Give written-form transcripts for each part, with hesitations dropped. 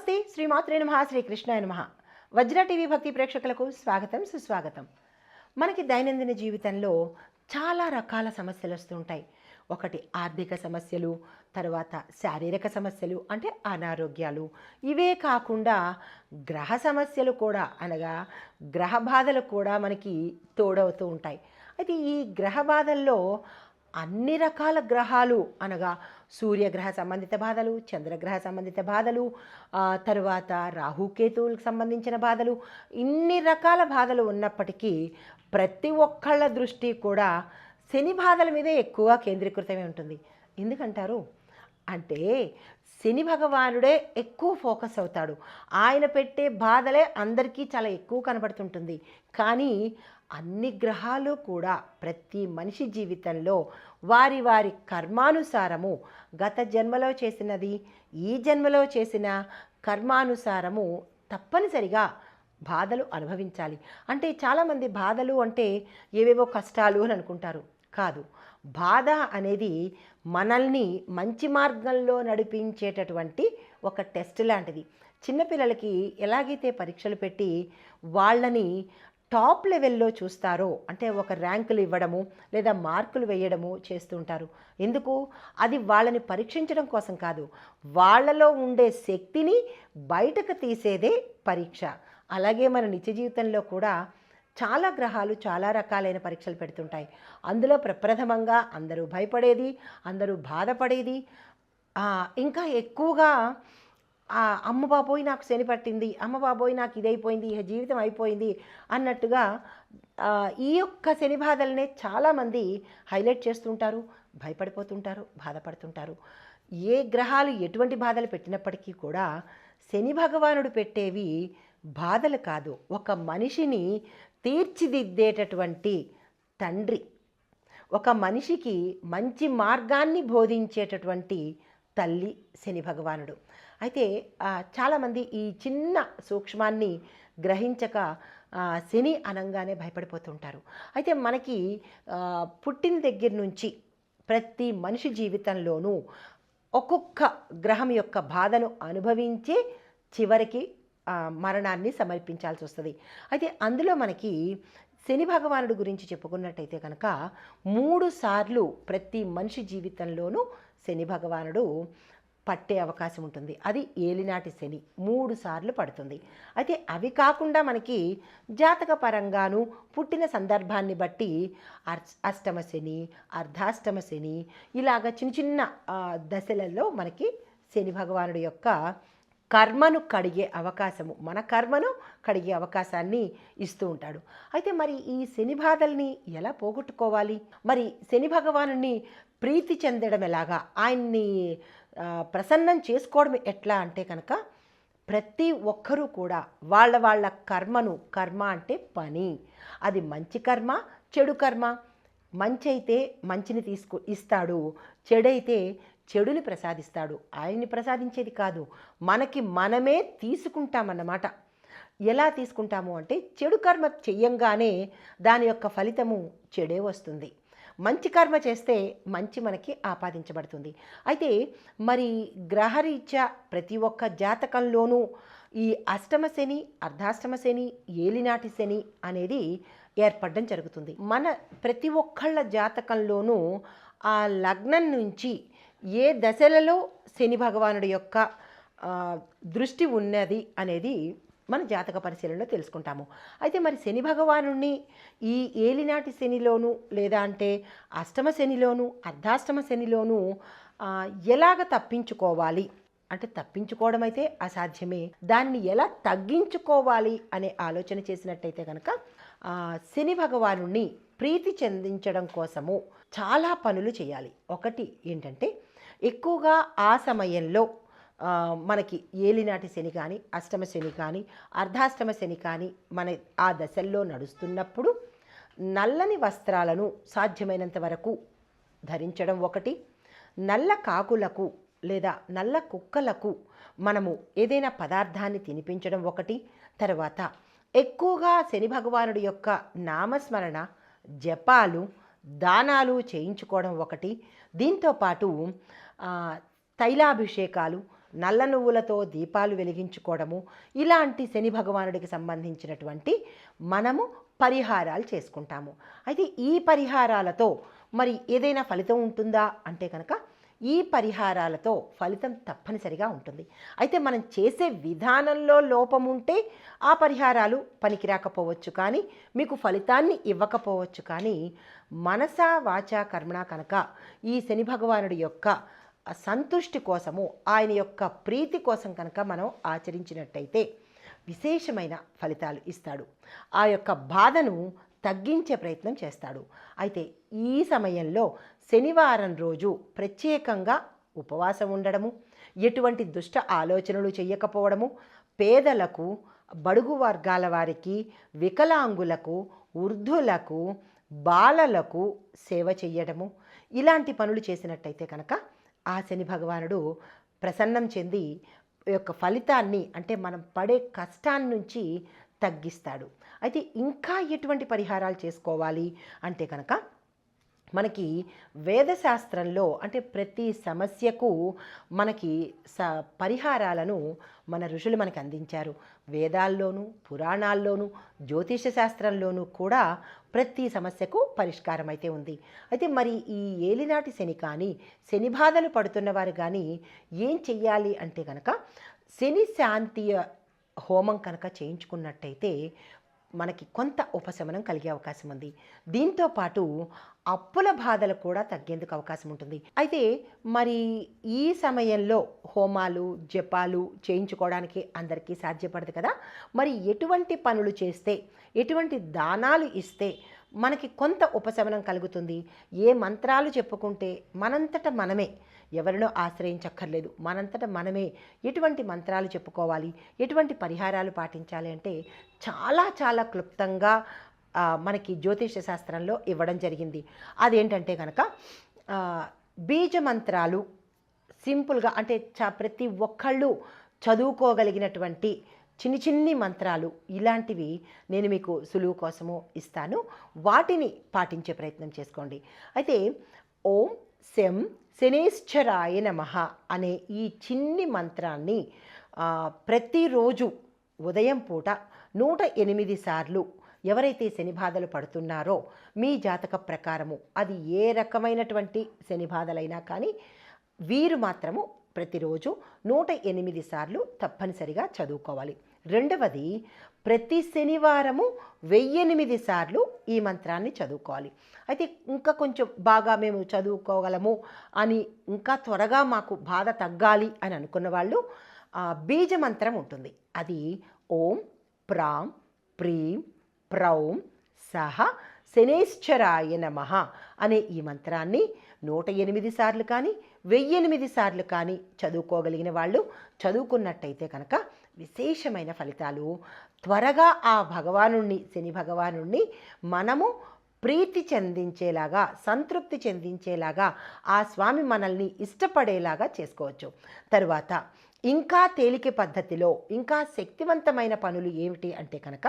నమస్తే శ్రీమాత్రే నమః శ్రీకృష్ణాయ నమః. వజ్ర టీవీ భక్తి ప్రేక్షకులకు స్వాగతం సుస్వాగతం. మనకి దైనందిన జీవితంలో చాలా రకాల సమస్యలు వస్తూ ఉంటాయి. ఒకటి ఆర్థిక సమస్యలు, తర్వాత శారీరక సమస్యలు అంటే అనారోగ్యాలు. ఇవే కాకుండా గ్రహ సమస్యలు కూడా అనగా గ్రహ బాధలు కూడా మనకి తోడవుతూ ఉంటాయి. అయితే ఈ గ్రహ బాధల్లో అన్ని రకాల గ్రహాలు అనగా సూర్యగ్రహ సంబంధిత బాధలు, చంద్రగ్రహ సంబంధిత బాధలు, తరువాత రాహుకేతువులకు సంబంధించిన బాధలు, ఇన్ని రకాల బాధలు ఉన్నప్పటికీ ప్రతి ఒక్కళ్ళ దృష్టి కూడా శని బాధల మీదే ఎక్కువ కేంద్రీకృతమై ఉంటుంది. ఎందుకంటారు అంటే శని భగవానుడే ఎక్కువ ఫోకస్ అవుతాడు. ఆయన పెట్టే బాధలే అందరికీ చాలా ఎక్కువ కనబడుతుంటుంది. కానీ అన్ని గ్రహాలు కూడా ప్రతి మనిషి జీవితంలో వారి వారి కర్మానుసారము గత జన్మలో చేసినది ఈ జన్మలో చేసిన కర్మానుసారము తప్పనిసరిగా బాధలు అనుభవించాలి. అంటే చాలామంది బాధలు అంటే ఏవేవో కష్టాలు అని అనుకుంటారు. కాదు, బాధ అనేది మనల్ని మంచి మార్గంలో నడిపించేటటువంటి ఒక టెస్ట్ లాంటిది. చిన్నపిల్లలకి ఎలాగైతే పరీక్షలు పెట్టి వాళ్ళని టాప్ లెవెల్లో చూస్తారో అంటే ఒక ర్యాంకులు ఇవ్వడము లేదా మార్కులు వేయడము చేస్తుంటారు. ఎందుకు? అది వాళ్ళని పరీక్షించడం కోసం కాదు, వాళ్ళలో ఉండే శక్తిని బయటకు తీసేదే పరీక్ష. అలాగే మన నిత్య జీవితంలో కూడా చాలా గ్రహాలు చాలా రకాలైన పరీక్షలు పెడుతుంటాయి. అందులో ప్రప్రథమంగా అందరూ భయపడేది, అందరూ బాధపడేది, ఇంకా ఎక్కువగా అమ్మ బాబోయ్ నాకు శని పట్టింది, అమ్మ బాబోయ్ నాకు ఇదైపోయింది, ఇక జీవితం అయిపోయింది అన్నట్టుగా ఈ యొక్క శని బాధలనే చాలామంది హైలైట్ చేస్తుంటారు, భయపడిపోతుంటారు, బాధపడుతుంటారు. ఏ గ్రహాలు ఎటువంటి బాధలు పెట్టినప్పటికీ కూడా శని భగవానుడు పెట్టేవి బాధలు కాదు, ఒక మనిషిని తీర్చిదిద్దేటటువంటి తండ్రి, ఒక మనిషికి మంచి మార్గాన్ని బోధించేటటువంటి తల్లి శని భగవానుడు. అయితే చాలామంది ఈ చిన్న సూక్ష్మాన్ని గ్రహించక శని అనంగానే భయపడిపోతుంటారు. అయితే మనకి పుట్టిన దగ్గర నుంచి ప్రతి మనిషి జీవితంలోనూ ఒక్కొక్క గ్రహం యొక్క బాధను అనుభవించే చివరికి మరణాన్ని సమర్పించాల్సి వస్తుంది. అయితే అందులో మనకి శని భగవానుడు గురించి చెప్పుకున్నట్టయితే కనుక 3 సార్లు ప్రతి మనిషి జీవితంలోనూ శని భగవానుడు పట్టే అవకాశం ఉంటుంది. అది ఏలినాటి శని 3 సార్లు పడుతుంది. అయితే అవి కాకుండా మనకి జాతక పరంగాను పుట్టిన సందర్భాన్ని బట్టి అష్టమ శని, అర్ధాష్టమ శని, ఇలాగ చిన్న చిన్న దశలలో మనకి శని భగవానుడి యొక్క కర్మను కడిగే అవకాశము, మన కర్మను కడిగే అవకాశాన్ని ఇస్తూ ఉంటాడు. అయితే మరి ఈ శని బాధల్ని ఎలా పోగొట్టుకోవాలి? మరి శని భగవానుని ప్రీతి చెందడం ఎలాగా, ఆయన్ని ప్రసన్నం చేసుకోవడం ఎట్లా అంటే కనుక ప్రతి ఒక్కరూ కూడా వాళ్ళ వాళ్ళ కర్మను, కర్మ అంటే పని, అది మంచి కర్మ చెడు కర్మ, మంచి అయితే మంచిని ఇస్తాడు, చెడైతే చెడుని ప్రసాదిస్తాడు. ఆయన్ని ప్రసాదించేది కాదు, మనకి మనమే తీసుకుంటామన్నమాట. ఎలా తీసుకుంటాము అంటే చెడు కర్మ చెయ్యంగానే దాని యొక్క ఫలితము చెడే వస్తుంది, మంచి కర్మ చేస్తే మంచి మనకి ఆపాదించబడుతుంది. అయితే మరి గ్రహరీత్యా ప్రతి ఒక్క జాతకంలోనూ ఈ అష్టమ శని, అర్ధాష్టమ శని, ఏలినాటి శని అనేది ఏర్పడడం జరుగుతుంది. మన ప్రతి ఒక్కళ్ళ జాతకంలోనూ ఆ లగ్నం నుంచి ఏ దశలలో శని భగవానుడి యొక్క దృష్టి ఉన్నది అనేది మన జాతక పరిశీలనలో తెలుసుకుంటాము. అయితే మరి శని భగవానుణ్ణి ఈ ఏలినాటి శనిలోను లేదా అంటే అష్టమ శనిలోను అర్ధాష్టమ శనిలోను ఎలాగ తప్పించుకోవాలి అంటే తప్పించుకోవడం అయితే అసాధ్యమే, దాన్ని ఎలా తగ్గించుకోవాలి అనే ఆలోచన చేసినట్టయితే కనుక శని భగవానుణ్ణి ప్రీతి చెందించడం కోసము చాలా పనులు చేయాలి. ఒకటి ఏంటంటే ఎక్కువగా ఆ సమయంలో మనకి ఏలినాటి శని కానీ అష్టమ శని కానీ అర్ధాష్టమ శని కానీ మన ఆ దశల్లో నడుస్తున్నప్పుడు నల్లని వస్త్రాలను సాధ్యమైనంత వరకు ధరించడం ఒకటి, నల్ల కాకులకు లేదా నల్ల కుక్కలకు మనము ఏదైనా పదార్థాన్ని తినిపించడం ఒకటి, తర్వాత ఎక్కువగా శని భగవానుడి యొక్క నామస్మరణ, జపాలు, దానాలు చేయించుకోవడం ఒకటి, దీంతోపాటు తైలాభిషేకాలు, నల్ల నువ్వులతో దీపాలు వెలిగించుకోవడము, ఇలాంటి శని భగవానుడికి సంబంధించినటువంటి మనము పరిహారాలు చేసుకుంటాము. అయితే ఈ పరిహారాలతో మరి ఏదైనా ఫలితం ఉంటుందా అంటే కనుక ఈ పరిహారాలతో ఫలితం తప్పనిసరిగా ఉంటుంది. అయితే మనం చేసే విధానంలో లోపం ఉంటే ఆ పరిహారాలు పనికిరాకపోవచ్చు, కానీ మీకు ఫలితాన్ని ఇవ్వకపోవచ్చు. కానీ మనసా వాచా కర్మణ కనుక ఈ శని భగవానుడి యొక్క సంతుష్టి కోసము, ఆయన యొక్క ప్రీతి కోసం కనుక మనం ఆచరించినట్టయితే విశేషమైన ఫలితాలు ఇస్తాడు. ఆ యొక్క బాధను తగ్గించే ప్రయత్నం చేస్తాడు. అయితే ఈ సమయంలో శనివారం రోజు ప్రత్యేకంగా ఉపవాసం ఉండడము, ఎటువంటి దుష్ట ఆలోచనలు చేయకపోవడము, పేదలకు, బడుగు వర్గాల వారికి, వికలాంగులకు, వృద్ధులకు, బాలలకు సేవ చెయ్యడము, ఇలాంటి పనులు చేసినట్టయితే కనుక ఆ శని భగవానుడు ప్రసన్నం చెంది యొక్క ఫలితాన్ని, అంటే మనం పడే కష్టాన్ని నుంచి తగ్గిస్తాడు. అయితే ఇంకా ఎటువంటి పరిహారాలు చేసుకోవాలి అంటే కనుక మనకి వేదశాస్త్రంలో, అంటే ప్రతి సమస్యకు మనకి పరిహారాలను మన ఋషులు మనకు అందించారు. వేదాల్లోనూ, పురాణాల్లోనూ, జ్యోతిష శాస్త్రంలోనూ కూడా ప్రతి సమస్యకు పరిష్కారం అయితే ఉంది. అయితే మరి ఈ ఏలినాటి శని కానీ, శని బాధలు పడుతున్నవారు కానీ ఏం చెయ్యాలి అంటే కనుక శని శాంతి హోమం కనుక చేయించుకున్నట్టయితే మనకి కొంత ఉపశమనం కలిగే అవకాశం ఉంది. దీంతో పాటు అప్పుల బాధలు కూడా తగ్గేందుకు అవకాశం ఉంటుంది. అయితే మరి ఈ సమయంలో హోమాలు, జపాలు చేయించుకోవడానికి అందరికీ సాధ్యపడదు కదా. మరి ఎటువంటి పనులు చేస్తే, ఎటువంటి దానాలు ఇస్తే మనకి కొంత ఉపశమనం కలుగుతుంది, ఏ మంత్రాలు చెప్పుకుంటే మనంతట మనమే, ఎవరినో ఆశ్రయించక్కర్లేదు, మనంతట మనమే ఎటువంటి మంత్రాలు చెప్పుకోవాలి, ఎటువంటి పరిహారాలు పాటించాలి అంటే చాలా చాలా క్లుప్తంగా మనకి జ్యోతిష శాస్త్రంలో ఇవ్వడం జరిగింది. అదేంటంటే కనుక బీజ మంత్రాలు సింపుల్గా, అంటే ప్రతి ఒక్కళ్ళు చదువుకోగలిగినటువంటి చిన్ని చిన్ని మంత్రాలు, ఇలాంటివి నేను మీకు సులువు కోసము ఇస్తాను. వాటిని పాటించే ప్రయత్నం చేసుకోండి. అయితే ఓం శం శనేశ్వరాయ నమః అనే ఈ చిన్ని మంత్రాన్ని ప్రతిరోజు ఉదయం పూట 108 సార్లు ఎవరైతే శని బాధలు పడుతున్నారో మీ జాతక ప్రకారము, అది ఏ రకమైనటువంటి శని బాధలైనా కానీ వీరు మాత్రము ప్రతిరోజు 108 సార్లు తప్పనిసరిగా చదువుకోవాలి. రెండవది, ప్రతి శనివారము 1008 సార్లు ఈ మంత్రాన్ని చదువుకోవాలి. అయితే ఇంకా కొంచెం బాగా మేము చదువుకోగలము అని, ఇంకా త్వరగా మాకు బాధ తగ్గాలి అని అనుకున్న వాళ్ళు బీజ మంత్రం ఉంటుంది. అది ఓం ప్రాం ప్రీం ప్రౌం సహ శనేశ్వరాయ నమః అనే ఈ మంత్రాన్ని 108 సార్లు కానీ 1008 సార్లు కానీ చదువుకోగలిగిన వాళ్ళు చదువుకున్నట్టయితే కనుక విశేషమైన ఫలితాలు, త్వరగా ఆ భగవానుణ్ణి, శని భగవానుణ్ణి మనము ప్రీతి చెందించేలాగా, సంతృప్తి చెందించేలాగా, ఆ స్వామి మనల్ని ఇష్టపడేలాగా చేసుకోవచ్చు. తరువాత ఇంకా తేలిక పద్ధతిలో ఇంకా శక్తివంతమైన పనులు ఏమిటి అంటే కనుక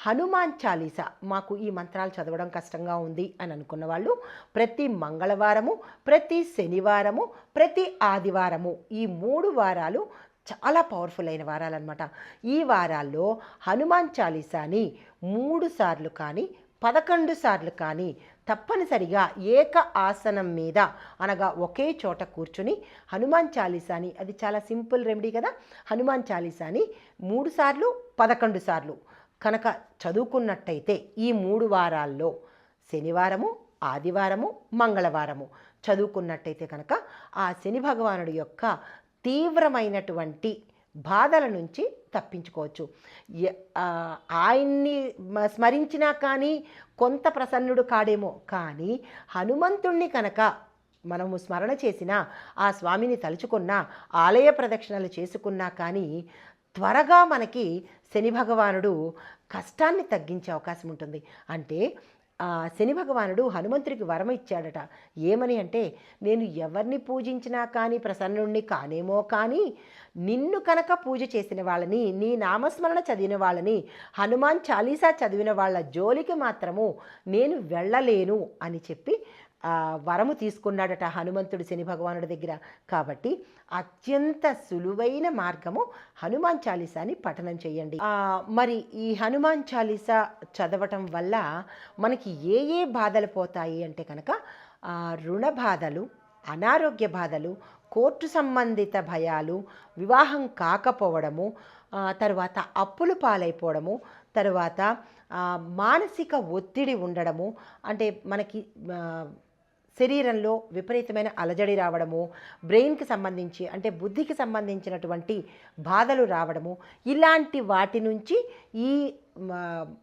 హనుమాన్ చాలీసా, మాకు ఈ మంత్రాలు చదవడం కష్టంగా ఉంది అని అనుకున్న వాళ్ళు ప్రతి మంగళవారము, ప్రతి శనివారము, ప్రతి ఆదివారము, ఈ 3 వారాలు చాలా పవర్ఫుల్ అయిన వారాలన్నమాట. ఈ వారాల్లో హనుమాన్ చాలీసాని 3 సార్లు కానీ 11 సార్లు కానీ తప్పనిసరిగా ఏక ఆసనం మీద, అనగా ఒకే చోట కూర్చుని హనుమాన్ చాలీసాని, అది చాలా సింపుల్ రెమెడీ కదా, హనుమాన్ చాలీసాని 3 సార్లు 11 సార్లు కనుక చదువుకున్నట్టయితే ఈ 3 వారాల్లో శనివారము, ఆదివారము, మంగళవారము చదువుకున్నట్టయితే కనుక ఆ శని భగవానుడి యొక్క తీవ్రమైనటువంటి బాధల నుంచి తప్పించుకోవచ్చు. ఆయన్ని స్మరించినా కానీ కొంత ప్రసన్నుడు కాడేమో, కానీ హనుమంతుణ్ణి కనుక మనము స్మరణ చేసినా, ఆ స్వామిని తలుచుకున్నా, ఆలయ ప్రదక్షిణలు చేసుకున్నా కానీ త్వరగా మనకి శని భగవానుడు కష్టాన్ని తగ్గించే అవకాశం ఉంటుంది. అంటే శని భగవానుడు హనుమంతుడికి వరం ఇచ్చాడట. ఏమని అంటే, నేను ఎవరిని పూజించినా కానీ ప్రసన్నుణ్ణి కానేమో, కానీ నిన్ను కనుక పూజ చేసిన వాళ్ళని, నీ నామస్మరణ చదివిన వాళ్ళని, హనుమాన్ చాలీసా చదివిన వాళ్ళ జోలికి మాత్రము నేను వెళ్ళలేను అని చెప్పి వరము తీసుకున్నాడట హనుమంతుడు శని భగవానుడి దగ్గర. కాబట్టి అత్యంత సులువైన మార్గము హనుమాన్ చాలీసాని పఠనం చేయండి. మరి ఈ హనుమాన్ చాలీసా చదవటం వల్ల మనకి ఏ ఏ బాధలు పోతాయి అంటే కనుక రుణ బాధలు, అనారోగ్య బాధలు, కోర్టు సంబంధిత భయాలు, వివాహం కాకపోవడము, తర్వాత అప్పులు పాలైపోవడము, తరువాత మానసిక ఒత్తిడి ఉండడము, అంటే మనకి శరీరంలో విపరీతమైన అలజడి రావడము, బ్రెయిన్కి సంబంధించి అంటే బుద్ధికి సంబంధించినటువంటి బాధలు రావడము, ఇలాంటి వాటి నుంచి ఈ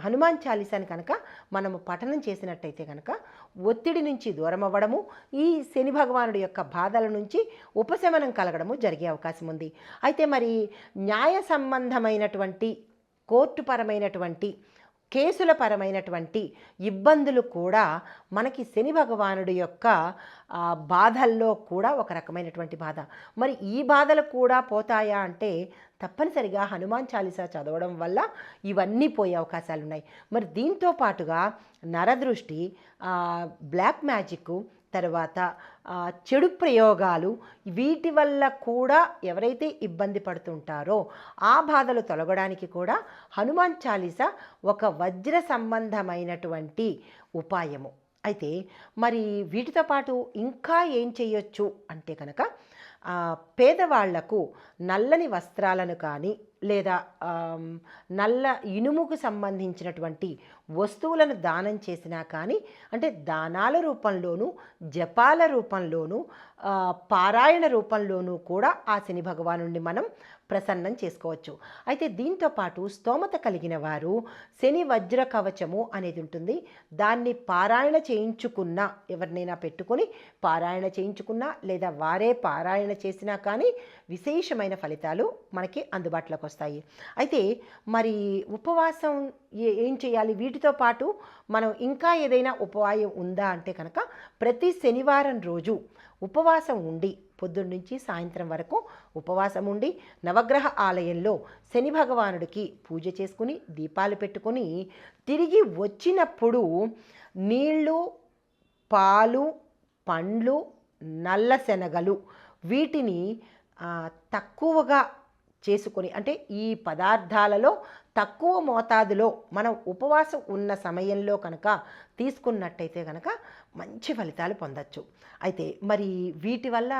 హనుమాన్ చాలీసాని కనుక మనము పఠనం చేసినట్టయితే కనుక ఒత్తిడి నుంచి దూరం అవ్వడము, ఈ శని భగవానుడి యొక్క బాధల నుంచి ఉపశమనం కలగడము జరిగే అవకాశం ఉంది. అయితే మరి న్యాయ సంబంధమైనటువంటి కోర్టుపరమైనటువంటి కేసుల పరమైనటువంటి ఇబ్బందులు కూడా మనకి శని భగవానుడి యొక్క బాధల్లో కూడా ఒక రకమైనటువంటి బాధ. మరి ఈ బాధలు కూడా పోతాయా అంటే తప్పనిసరిగా హనుమాన్ చాలీసా చదవడం వల్ల ఇవన్నీ పోయే అవకాశాలు ఉన్నాయి. మరి దీంతో పాటుగా నరదృష్టి, బ్లాక్ మ్యాజిక్, తర్వాత చెడు ప్రయోగాలు, వీటి వల్ల కూడా ఎవరైతే ఇబ్బంది పడుతుంటారో ఆ బాధలు తొలగడానికి కూడా హనుమాన్ చాలీసా ఒక వజ్ర సంబంధమైనటువంటి ఉపాయము. అయితే మరి వీటితో పాటు ఇంకా ఏం చేయొచ్చు అంటే కనుక పేదవాళ్లకు నల్లని వస్త్రాలను కానీ లేదా నల్ల ఇనుముకు సంబంధించినటువంటి వస్తువులను దానం చేసినా కానీ, అంటే దానాల రూపంలోనూ, జపాల రూపంలోనూ, పారాయణ రూపంలోనూ కూడా ఆ శని భగవానుడిని మనం ప్రసన్నం చేసుకోవచ్చు. అయితే దీంతో పాటు స్తోమత కలిగిన వారు శని వజ్ర కవచము అనేది ఉంటుంది. దాన్ని పారాయణ చేయించుకున్నా, ఎవరినైనా పెట్టుకొని పారాయణ చేయించుకున్నా లేదా వారే పారాయణ చేసినా కానీ విశేషమైన ఫలితాలు మనకి అందుబాటులోకి వస్తాయి. అయితే మరి ఉపవాసం ఏం చేయాలి? వీటితో పాటు మనం ఇంకా ఏదైనా ఉపాయం ఉందా అంటే కనుక ప్రతి శనివారం రోజు ఉపవాసం ఉండి పొద్దున్న నుంచి సాయంత్రం వరకు ఉపవాసం ఉండి నవగ్రహ ఆలయంలో శని భగవానుడికి పూజ చేసుకుని దీపాలు పెట్టుకొని తిరిగి వచ్చినప్పుడు నీళ్ళు, పాలు, పండ్లు, నల్ల శనగలు వీటిని తక్కువగా చేసుకొని, అంటే ఈ పదార్థాలలో తక్కువ మోతాదులో మనం ఉపవాసం ఉన్న సమయంలో కనుక తీసుకున్నట్టయితే కనుక మంచి ఫలితాలు పొందొచ్చు. అయితే మరి వీటి వల్ల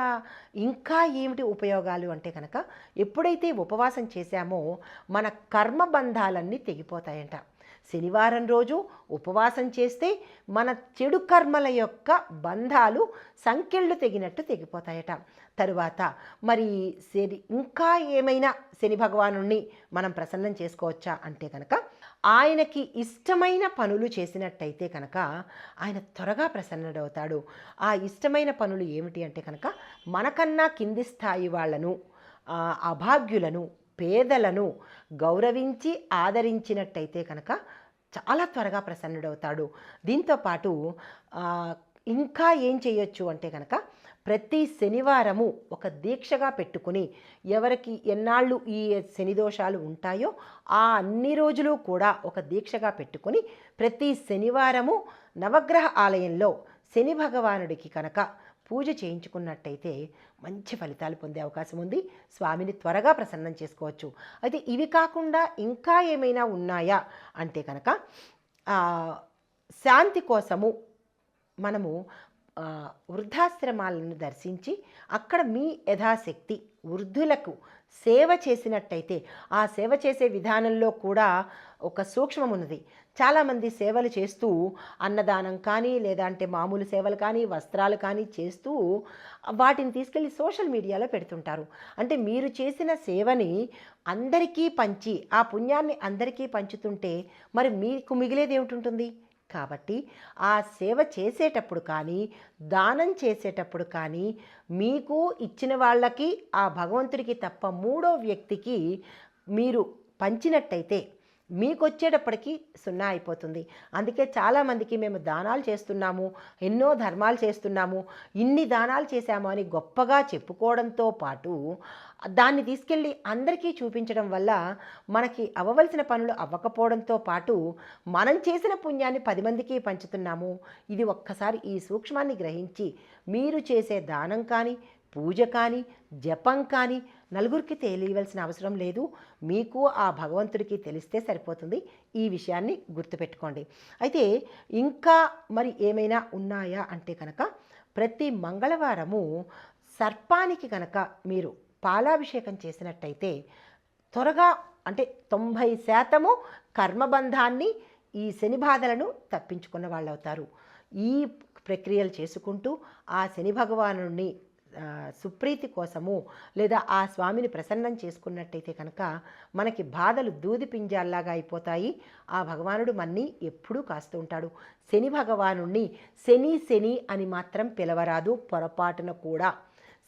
ఇంకా ఏమిటి ఉపయోగాలు అంటే కనుక ఎప్పుడైతే ఉపవాసం చేశామో మన కర్మబంధాలన్నీ తెగిపోతాయంట. శనివారం రోజు ఉపవాసం చేస్తే మన చెడు కర్మల యొక్క బంధాలు సంకెళ్ళు తెగినట్టు తెగిపోతాయట. తరువాత మరి ఇంకా ఏమైనా శని భగవానుణ్ణి మనం ప్రసన్నం చేసుకోవచ్చా అంటే కనుక ఆయనకి ఇష్టమైన పనులు చేసినట్టయితే కనుక ఆయన త్వరగా ప్రసన్నుడవుతాడు. ఆ ఇష్టమైన పనులు ఏమిటి అంటే కనుక మనకన్నా కింది స్థాయి వాళ్ళను, అభాగ్యులను, పేదలను గౌరవించి ఆదరించినట్టయితే కనుక చాలా త్వరగా ప్రసన్నుడవుతాడు. దీంతోపాటు ఇంకా ఏం చేయొచ్చు అంటే కనుక ప్రతి శనివారము ఒక దీక్షగా పెట్టుకుని ఎవరికి ఎన్నాళ్ళు ఈ శని దోషాలు ఉంటాయో ఆ అన్ని రోజులు కూడా ఒక దీక్షగా పెట్టుకుని ప్రతి శనివారము నవగ్రహ ఆలయంలో శని భగవానుడికి కనుక పూజ చేయించుకున్నట్టయితే మంచి ఫలితాలు పొందే అవకాశం ఉంది. స్వామిని త్వరగా ప్రసన్నం చేసుకోవచ్చు. అయితే ఇవి కాకుండా ఇంకా ఏమైనా ఉన్నాయా అంటే కనుక శాంతి కోసము మనము వృద్ధాశ్రమాలను దర్శించి అక్కడ మీ యథాశక్తి వృద్ధులకు సేవ చేసినట్టయితే, ఆ సేవ చేసే విధానంలో కూడా ఒక సూక్ష్మం ఉన్నది. చాలామంది సేవలు చేస్తూ అన్నదానం కానీ లేదంటే మామూలు సేవలు కానీ వస్త్రాలు కానీ చేస్తూ వాటిని తీసుకెళ్ళి సోషల్ మీడియాలో పెడుతుంటారు. అంటే మీరు చేసిన సేవని అందరికీ పంచి ఆ పుణ్యాన్ని అందరికీ పంచుతుంటే మరి మీకు మిగిలేది ఏమిటి? కాబట్టి ఆ సేవ చేసేటప్పుడు కానీ దానం చేసేటప్పుడు కానీ మీకు ఇచ్చిన వాళ్ళకి ఆ భగవంతుడికి తప్ప మూడో వ్యక్తికి మీరు పంచినట్టయితే మీకొచ్చేటప్పటికి 0 అయిపోతుంది. అందుకే చాలామందికి మేము దానాలు చేస్తున్నాము, ఎన్నో ధర్మాలు చేస్తున్నాము, ఇన్ని దానాలు చేశాము అని గొప్పగా చెప్పుకోవడంతో పాటు దాన్ని తీసుకెళ్ళి అందరికీ చూపించడం వల్ల మనకి అవ్వవలసిన పనులు అవ్వకపోవడంతో పాటు మనం చేసిన పుణ్యాన్ని 10 మందికి పంచుతున్నాము. ఇది ఒక్కసారి ఈ సూక్ష్మాన్ని గ్రహించి మీరు చేసే దానం కానీ, పూజ కానీ, జపం కానీ నలుగురికి తెలియవలసిన అవసరం లేదు. మీకు ఆ భగవంతుడికి తెలిస్తే సరిపోతుంది. ఈ విషయాన్ని గుర్తుపెట్టుకోండి. అయితే ఇంకా మరి ఏమైనా ఉన్నాయా అంటే కనుక, ప్రతి మంగళవారము సర్పానికి కనుక మీరు పాలాభిషేకం చేసినట్టయితే త్వరగా అంటే 90% కర్మబంధాన్ని, ఈ శని బాధలను తప్పించుకున్న వాళ్ళు అవుతారు. ఈ ప్రక్రియలు చేసుకుంటూ ఆ శని భగవానుడిని సుప్రీతి కోసము లేదా ఆ స్వామిని ప్రసన్నం చేసుకున్నట్టయితే కనుక మనకి బాధలు దూది పింజాల్లాగా అయిపోతాయి. ఆ భగవానుడు మన్ని ఎప్పుడూ కాస్తూ ఉంటాడు. శని భగవానుణ్ణి శని శని అని మాత్రం పిలవరాదు, పొరపాటున కూడా.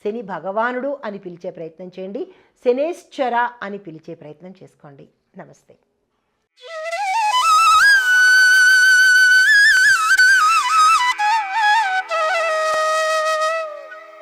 శని భగవానుడు అని పిలిచే ప్రయత్నం చేయండి, శనేశ్వర అని పిలిచే ప్రయత్నం చేసుకోండి. నమస్తే.